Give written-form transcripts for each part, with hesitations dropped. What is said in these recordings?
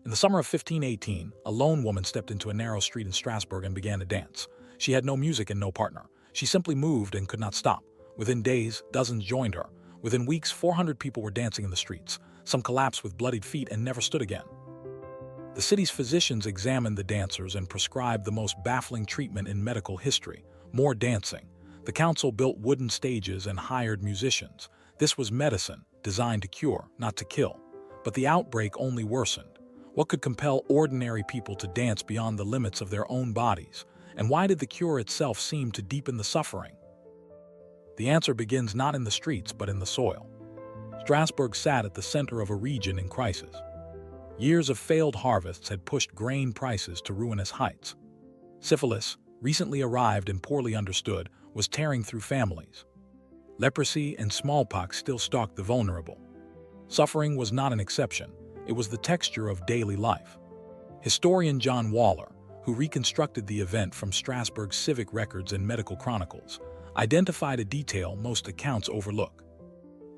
In the summer of 1518, a lone woman stepped into a narrow street in Strasbourg and began to dance. She had no music and no partner. She simply moved and could not stop. Within days, dozens joined her. Within weeks, 400 people were dancing in the streets. Some collapsed with bloodied feet and never stood again. The city's physicians examined the dancers and prescribed the most baffling treatment in medical history: more dancing. The council built wooden stages and hired musicians. This was medicine, designed to cure, not to kill. But the outbreak only worsened. What could compel ordinary people to dance beyond the limits of their own bodies? And why did the cure itself seem to deepen the suffering? The answer begins not in the streets, but in the soil. Strasbourg sat at the center of a region in crisis. Years of failed harvests had pushed grain prices to ruinous heights. Syphilis, recently arrived and poorly understood, was tearing through families. Leprosy and smallpox still stalked the vulnerable. Suffering was not an exception. It was the texture of daily life. Historian John Waller, who reconstructed the event from Strasbourg's civic records and medical chronicles, identified a detail most accounts overlook.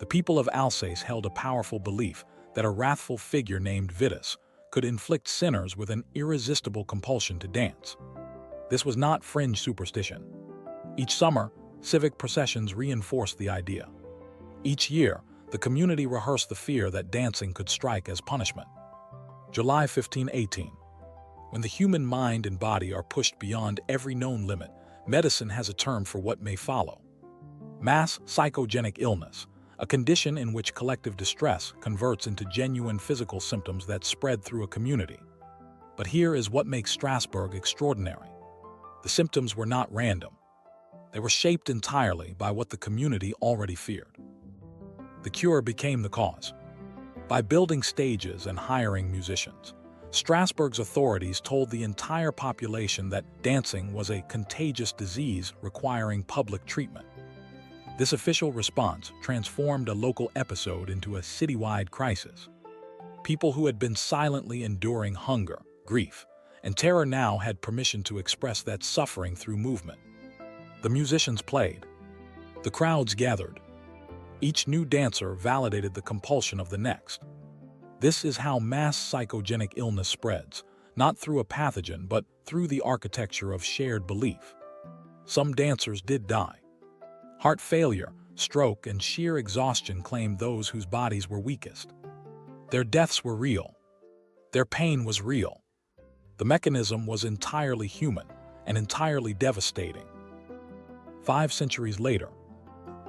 The people of Alsace held a powerful belief that a wrathful figure named Vitus could inflict sinners with an irresistible compulsion to dance. This was not fringe superstition. Each summer, civic processions reinforced the idea. Each year, the community rehearsed the fear that dancing could strike as punishment. July 1518. When the human mind and body are pushed beyond every known limit, medicine has a term for what may follow: mass psychogenic illness, a condition in which collective distress converts into genuine physical symptoms that spread through a community. But here is what makes Strasbourg extraordinary. The symptoms were not random. They were shaped entirely by what the community already feared. The cure became the cause. By building stages and hiring musicians, Strasbourg's authorities told the entire population that dancing was a contagious disease requiring public treatment. This official response transformed a local episode into a citywide crisis. People who had been silently enduring hunger, grief, and terror now had permission to express that suffering through movement. The musicians played. The crowds gathered. Each new dancer validated the compulsion of the next. This is how mass psychogenic illness spreads, not through a pathogen, but through the architecture of shared belief. Some dancers did die. Heart failure, stroke, and sheer exhaustion claimed those whose bodies were weakest. Their deaths were real. Their pain was real. The mechanism was entirely human and entirely devastating. 5 centuries later,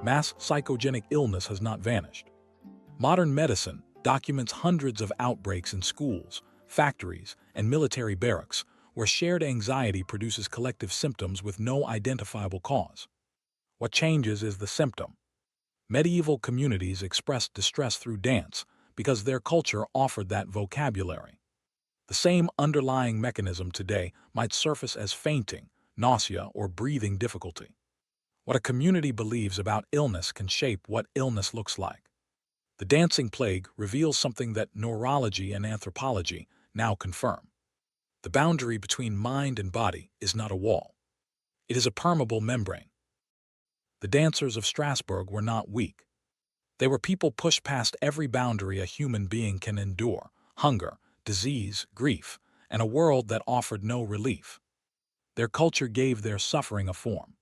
mass psychogenic illness has not vanished. Modern medicine documents hundreds of outbreaks in schools, factories, and military barracks where shared anxiety produces collective symptoms with no identifiable cause. What changes is the symptom. Medieval communities expressed distress through dance because their culture offered that vocabulary. The same underlying mechanism today might surface as fainting, nausea, or breathing difficulty. What a community believes about illness can shape what illness looks like. The dancing plague reveals something that neurology and anthropology now confirm. The boundary between mind and body is not a wall. It is a permeable membrane. The dancers of Strasbourg were not weak. They were people pushed past every boundary a human being can endure: hunger, disease, grief, and a world that offered no relief. Their culture gave their suffering a form.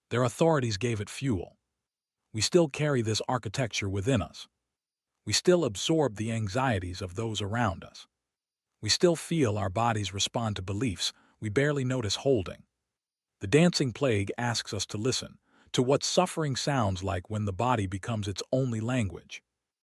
Their authorities gave it fuel. We still carry this architecture within us. We still absorb the anxieties of those around us. We still feel our bodies respond to beliefs we barely notice holding. The dancing plague asks us to listen to what suffering sounds like when the body becomes its only language.